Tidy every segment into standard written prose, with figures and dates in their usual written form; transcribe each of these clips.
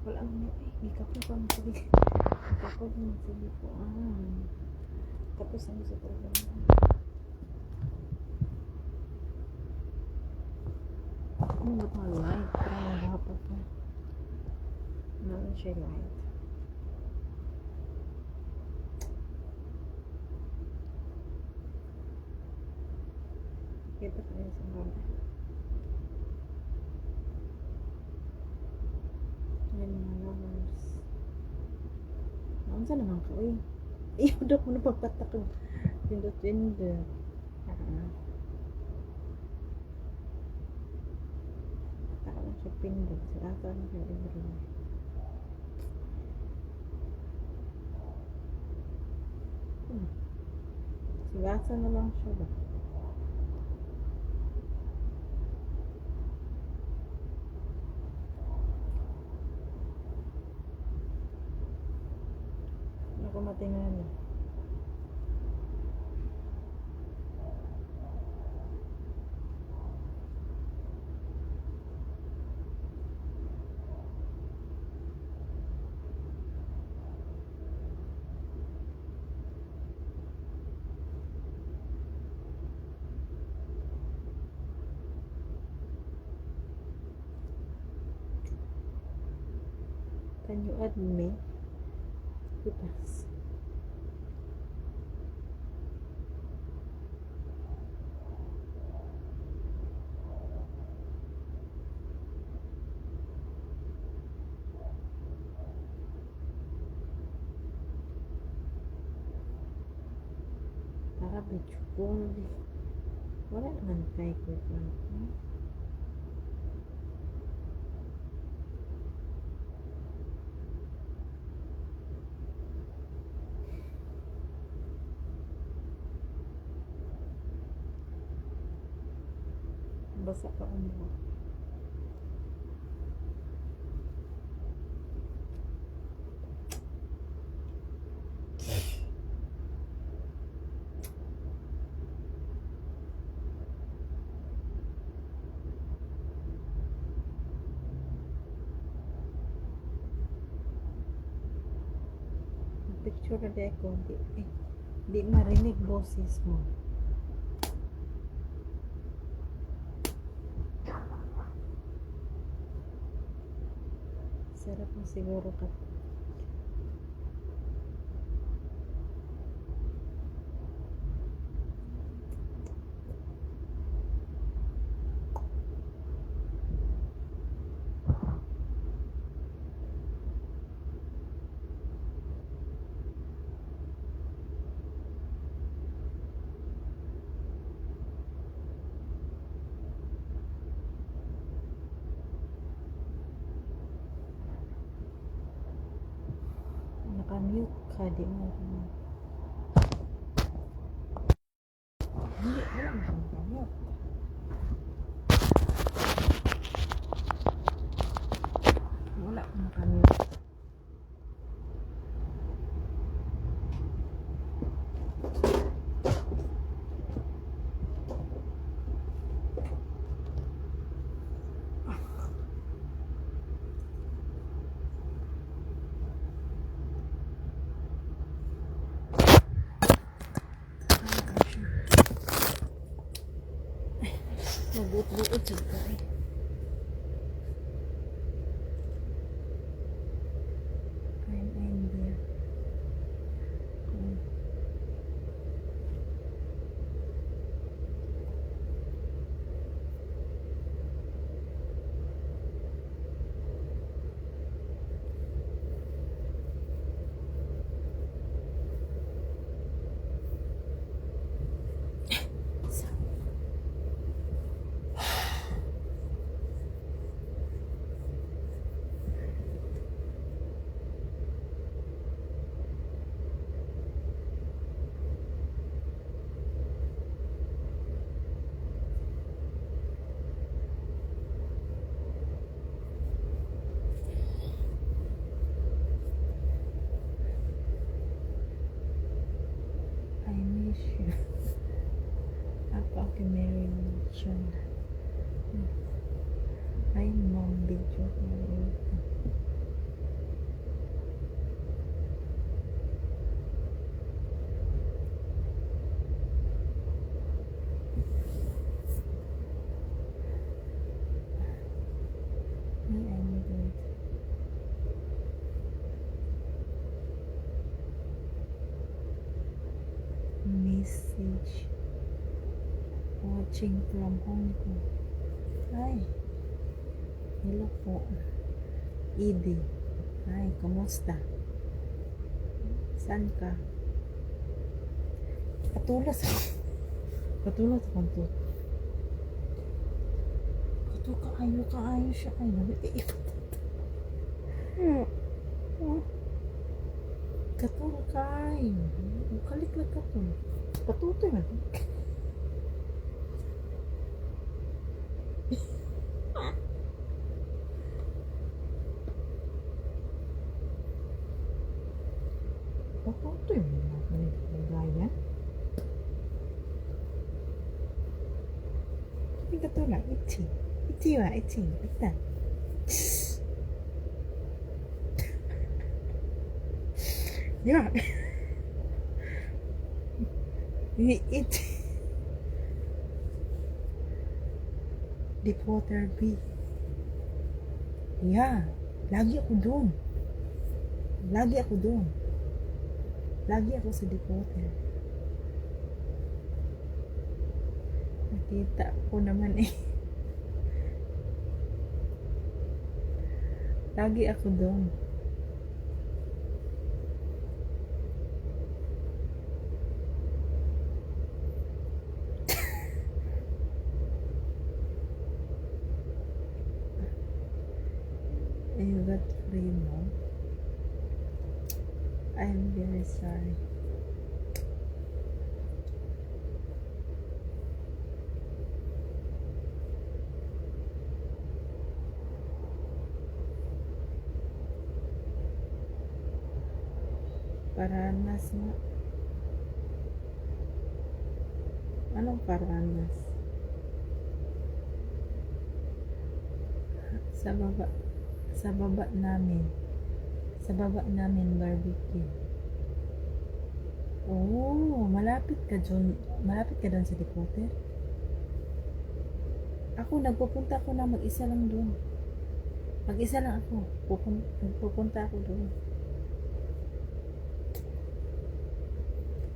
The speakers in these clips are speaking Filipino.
Wala mo eh. Gikapo pa mo sabi. Gikapo pa mo sabi ko. Tapos ang gusto talaga mo. Ano ba ito light? Parang naghapo pa. Naman siya light. Kita pa rin sa baba. Yan mga lovers. Naunsa naman ka, uy. Ayaw daw ko napagpatak. Pindot-pindot. Taka lang siya pindot. Sirata na siya everywhere. Sigasa na lang siya ba? Ako matingan eh. Can you add me? Putas. Para bitch gold. Wala naman kay ko lang. Basa pa mo. Picture na di ako. Di marinig boses mo. Sarap mo siguro ka. Naka-mute ka, di mo. Hindi, wala mo siyang naka-mute. Wala mo naka-mute. Mabuot-buot siya ka eh. I'm India. I miss you. Ako Mary Chan. Ay, mom, video. watching from Hong Kong. Ay, hello po. Edie. Ay, kumusta? Saan ka? Patulas ako. Patulas ako to. Pato kaayo siya. Ay, nabitiikot. Katul kayo. Kaliklag ka to. Patutoy man. Patutoy man. Gaya. Tapi ka to lang. Ichi. Ichi wa. Ichi. Ita. Yeah. Ichi. Deepwater B. Yeah. Lagi ako doon. Lagi ako sa Deepwater. Nakita ko naman eh. Lagi ako doon. You got free mo. I'm very sorry. Paranas nga. Anong paranas? Sa baba namin barbecue. Oh, malapit ka doon sa Deepwater. Ako nagpupunta ako na mag-isa lang doon. Mag-isa lang ako. Pupunta ako doon.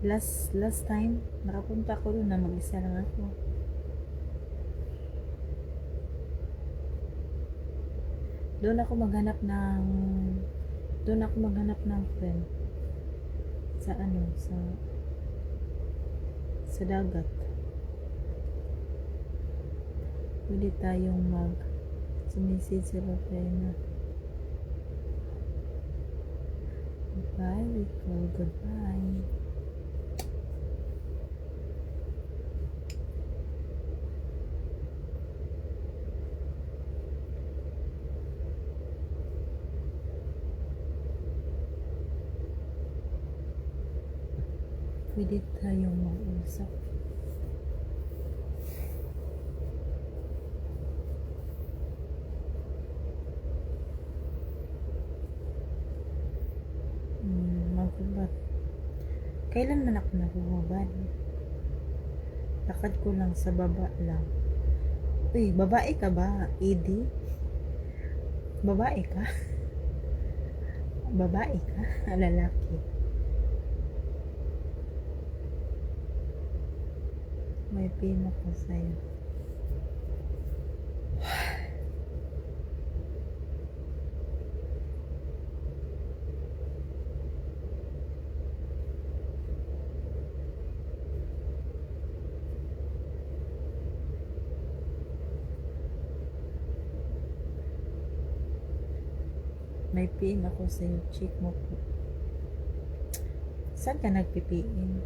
Last time nakapunta ako doon na mag-isa lang ako. Doon ako maghanap ng friend sa dagat. Pwede tayong sumisid sa Lorena. Bye, Rico. Goodbye. Pwede tayong mag-usap. Maghubad. Kailan man ako naghubad? Lakad ko lang sa baba lang. Uy, babae ka ba, Edie? Babae ka? Babae ka? Lalaki. May pino ko sa'yo. May PM ako sa'yo. Check mo po. Saan ka nagpi-PM?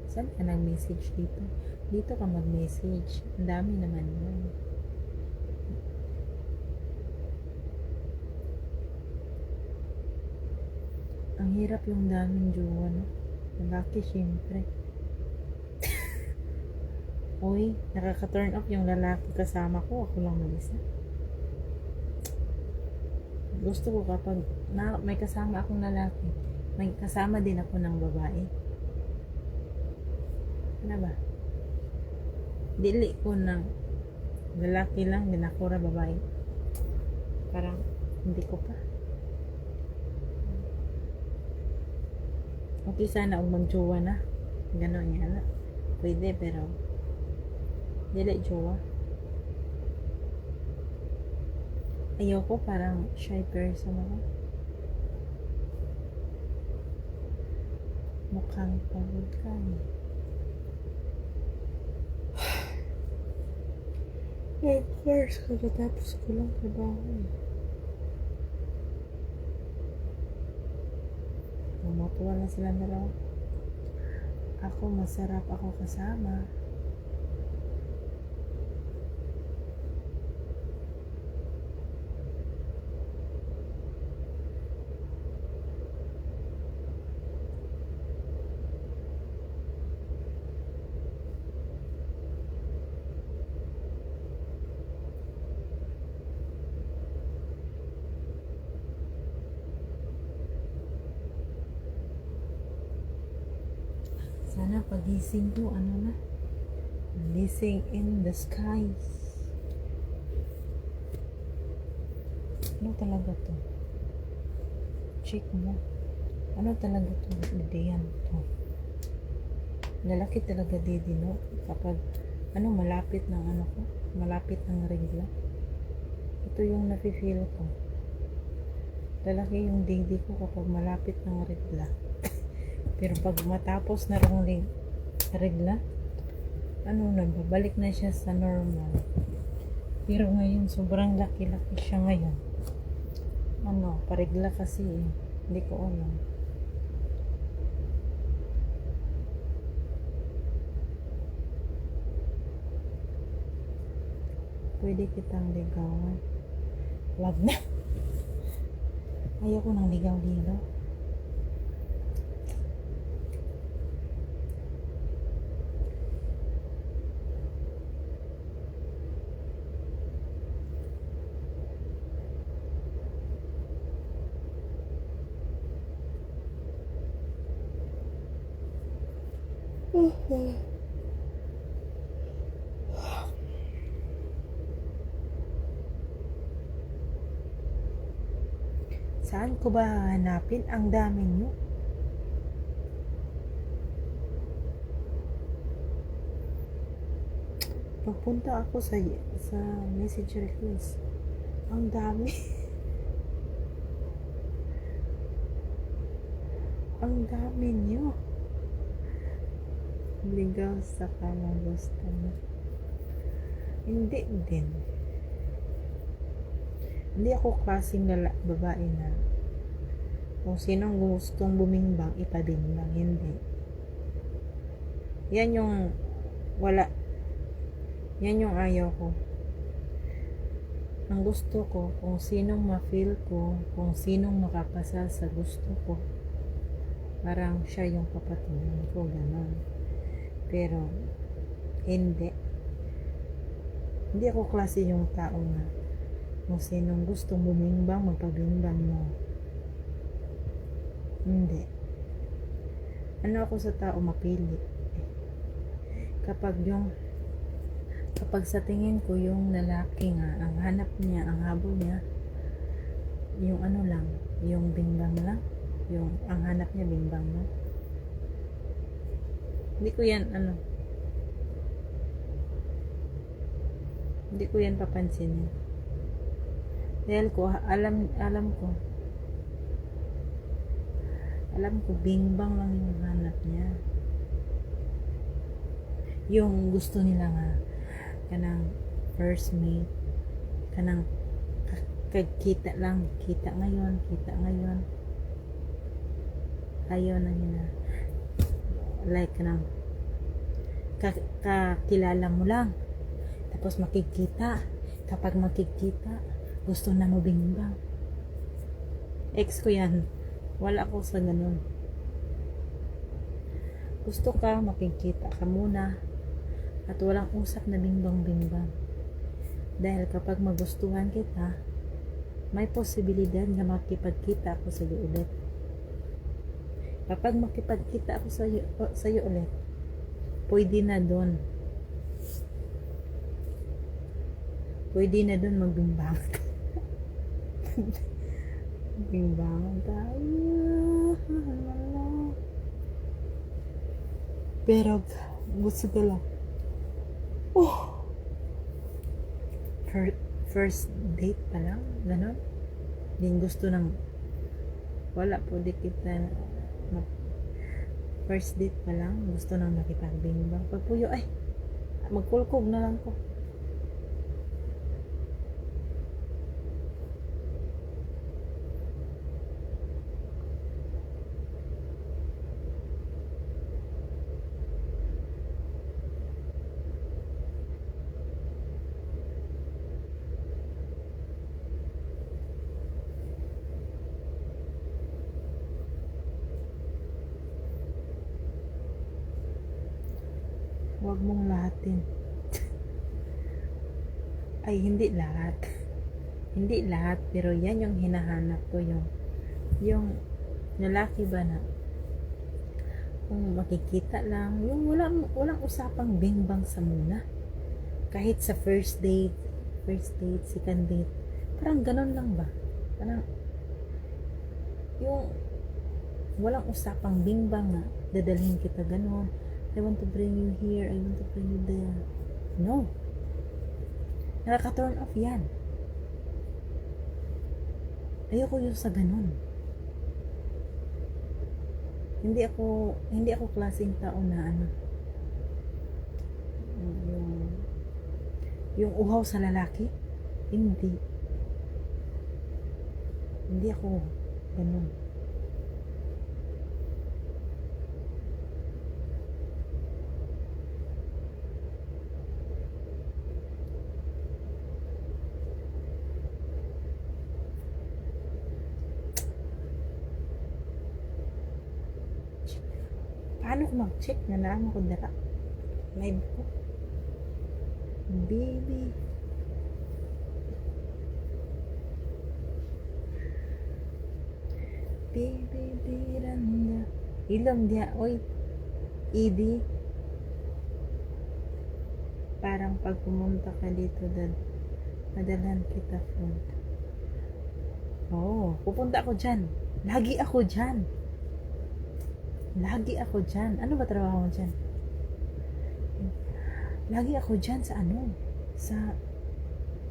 Saan ka nag-message dito? Dito ka mag-message. Ang dami naman yun. Ang hirap yung daming jowa, no? Lalaki, syempre. Uy, nakaka-turn off yung lalaki kasama ko. Ako lang mag-isa. Gusto ko kapag may kasama akong lalaki, may kasama din ako ng babae. Ano ba? Dili ko ng lalaki lang, din ako ra babae. Parang hindi ko pa. Okay sana kung magjowa na. Ganon yan. pwede pero dili jowa. Ayoko parang shy person ako. Mukhang pagod ka eh. Of course, kakatapos ko lang trabaho eh. Matuwa na sila dalawa. Ako, masarap ako kasama. Sana pagising ko, ano na, blessing in the skies. Ano talaga to? Check mo. Ano talaga to? Diyan to. Lalaki talaga didi, no? Kapag, malapit ng ko, malapit ng regla. Ito yung nafe-feel ko. Lalaki yung didi ko kapag malapit ng regla. Pero pag matapos na rong regla, babalik na siya sa normal. Pero ngayon, sobrang laki-laki siya ngayon. Paregla kasi eh. Hindi ko alam. Pwede kitang ligawan. Wag na. Ayoko nang ligaw-ligaw. Saan ko ba hanapin? Ang dami nyo. Pagpunta ako sa message request, ang dami. Ang dami nyo. Ligaw sa kalang gusto mo. Hindi din. Hindi ako klaseng babae na kung sinong gustong bumingbang, ipabimbang. Hindi. Yan yung yan yung ayaw ko. Ang gusto ko, kung sinong ma-feel ko, kung sinong makapasa sa gusto ko, parang siya yung papatungan ko, gano'n. Pero hindi ako klase yung tao na kung sinong gustong bumimbang, magpabimbang mo. Hindi. Ako sa tao, mapili. Kapag sa tingin ko yung lalaki nga, ang hanap niya, ang habol niya, yung lang, yung bimbang lang, yung ang hanap niya bimbang lang. Hindi ko yan papansinin. Dahil alam ko bimbang lang yung hanap niya. Yung gusto nila nga kanang first mate, kanang kita lang, kita ngayon, ayaw na nila. Like kanang kakilala mo lang, tapos makikita, kapag makikita, gusto na mo bimbang. Ex ko yan, wala ako sa ganun. Gusto ka, makikita ka muna, at walang usap na bimbang-bimbang. Dahil kapag magustuhan kita, may posibilidad na makipagkita ako sa iyo ulit. Kapag makipagkita ako sa iyo ulit, pwede na doon magbimbang. Bimbang tayo. Pero Gusto ko lang. Oh! First date pa lang, ganon. Din gusto ng, wala po di kita, first date pa lang, gusto nang makipagbingbang. Pag puyo, ay, magkulkog na lang ko. Huwag mong lahatin. Ay, hindi lahat. Hindi lahat, pero yan yung hinahanap ko, yung lalaki ba na kung makikita lang, yung walang usapang bingbang sa muna. Kahit sa first date, second date, parang ganon lang ba? Parang yung walang usapang bingbang nga, dadalhin kita ganon. I want to bring you here, I want to bring you there. No. Nakaka-turn off yan. Ayoko yung sa ganun. Hindi ako klaseng tao na yung uhaw sa lalaki. Hindi ako ganun. Paano ko mag-check na naman ko dala? Live ko. Baby. Baby, biranda. Ilong dia, oy. Idi. Parang pag pumunta ka dito, madalan kita food. Oh, pupunta ako dyan. Lagi ako dyan. Ano ba trabaho mo dyan? Lagi ako dyan sa sa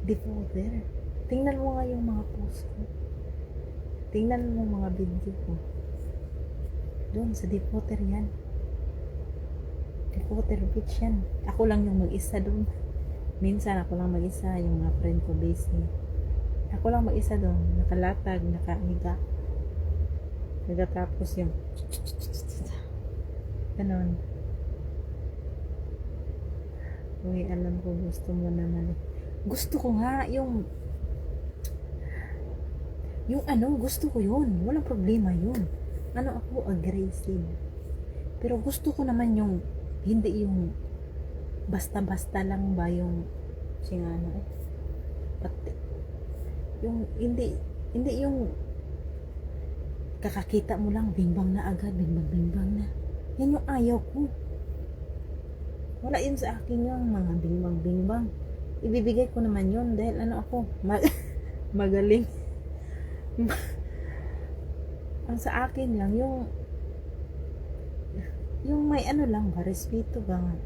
decoder. Tingnan mo nga yung mga post ko. Tingnan mo mga video ko. Doon sa decoder yan. Decoder beach yan. Ako lang yung mag-isa doon. Minsan ako lang mag-isa, yung mga friend ko busy. Ako lang mag-isa doon. Nakalatag, nakahiga. Tapos yung ganon. Uy, alam ko gusto mo naman. Gusto ko nga yung gusto ko yun. Walang problema yun. Ako, aggressive. Pero gusto ko naman yung hindi yung basta-basta lang ba yung pati. Yung hindi yung kakakita mo lang, bingbang na agad, bingbang na. Yan yung ayaw ko. Wala yun sa akin yung mga bingbang. Ibibigay ko naman yun dahil ako, magaling. Ang sa akin lang, yung may lang ba, respeto ba nga.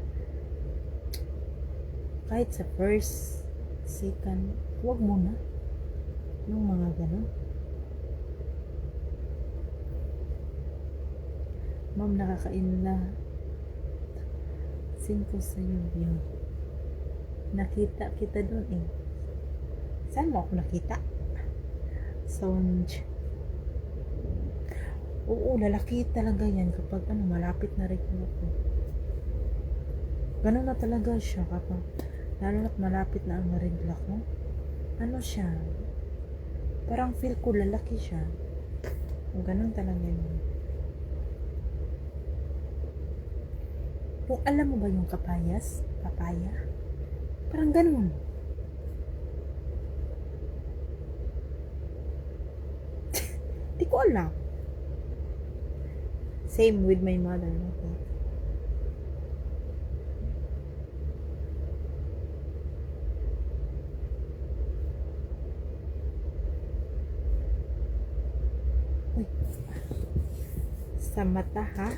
Kahit sa first, second, huwag muna. Yung mga ganun. Ma'am, nakakain na. Sin ko sa'yo yun. Nakita kita doon eh. Saan mo ako nakita? Sound. Oo, lalaki talaga yan kapag malapit na rin ako. Ganun na talaga siya kapag lalo na't malapit na ang regla ko. Siya? Parang feel ko lalaki siya. Ganun talaga yun. Kung alam mo ba yung papaya? Parang ganun. Di ko alam. Same with my mother. Okay. Uy. Sa mata ha?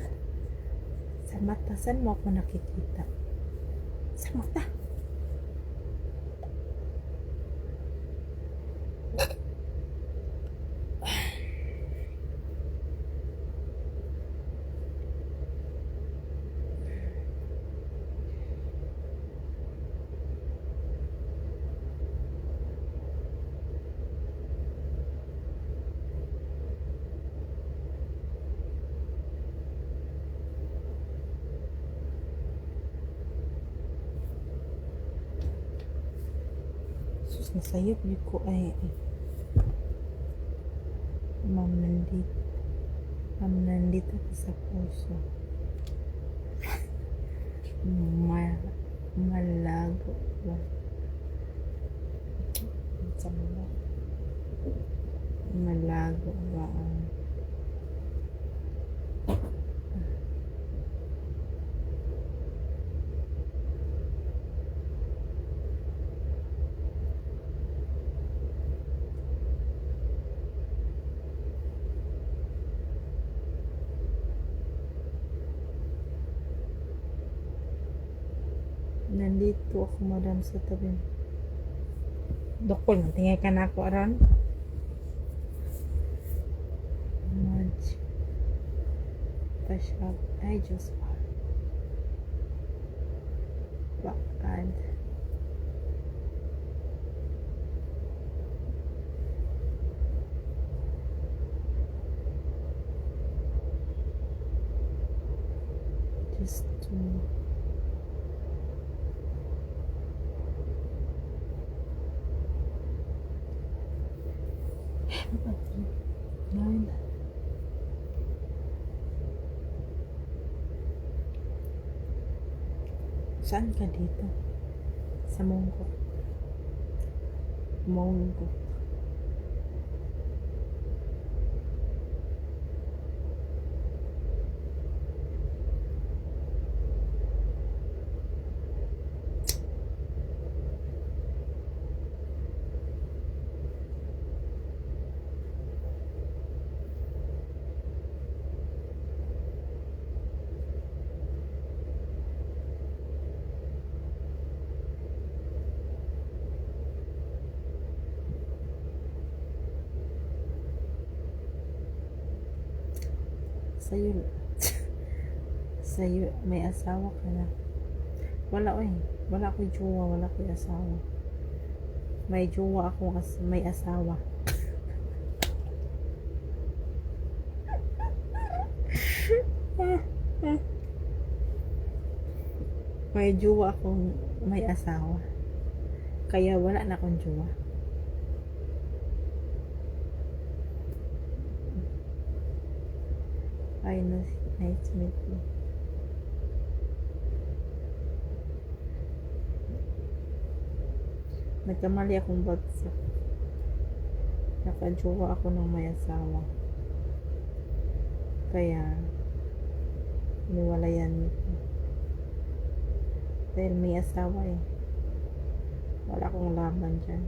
Sa Sa mata, saan mo ako nakikita? Sa mata. Sus, nasayop niyo ko ay ma'am nandito. Ma'am nandito ka sa puso. Malago ba? Malago ba ang nandito ako madam sa tabi. Dokol, tingay ka na ako aron. Much. Pasyab. Ay, Diyos pa. Bakad. Just to Nine. Saan ka dito? Sa Mongkok. Mongkok. Sa'yo, sa'yo, may asawa ka na. Wala wala ko jowa, wala ko asawa. May jowa ako, may asawa. May jowa akong may asawa. Kaya wala na akong jowa. Ay, nice to meet you. Nagkamali akong bagsak. Nakajowa ako ng may asawa. Kaya, niwalayan ko. Dahil may asawa wala akong laban dyan.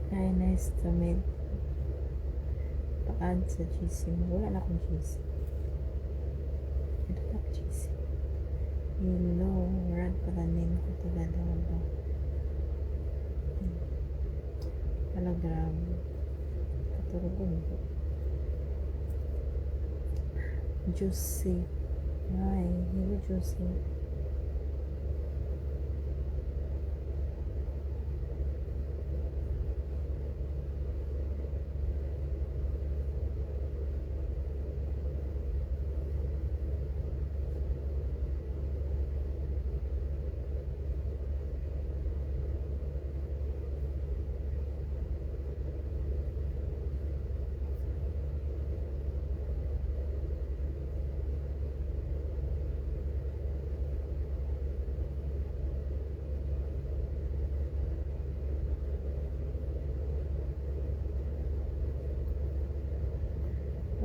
Ay, nice to meet. Pa-add sa GC mo. Wala na akong GC. I don't have GC. Hello, rad pala name ko talaga ba? Telegram. Katurugon ko. Juicy. Ay, hello Juicy.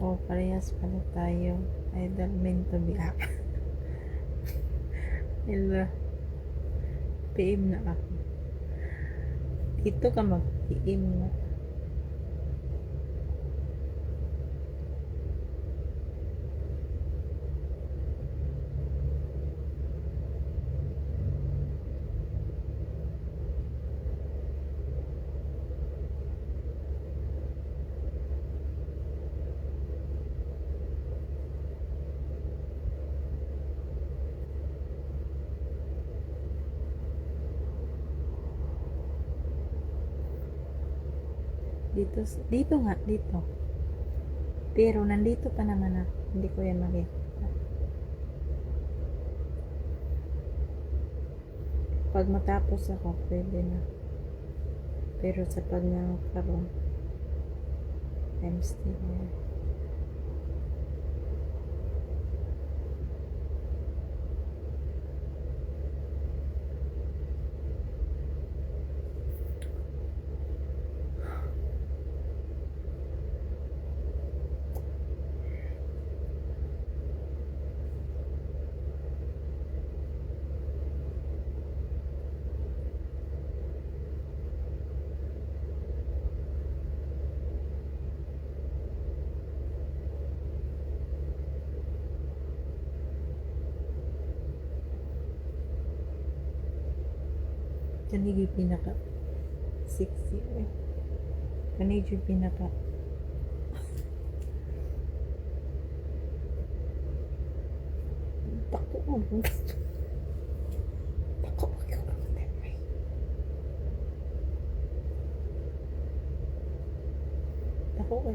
Oh, parehas pala tayo. Idol meant to be up. Hello. PM na ako. Dito ka mag-PM na. Dito nga, dito. Pero nandito pa naman ako. Hindi ko yan makikita. Pag matapos ako, pwede na. Pero sa pag nakaroon, I'm still here. Kanigi pinaka sexy. Kanigi pinaka tako mo. Tako mo. Tako mo.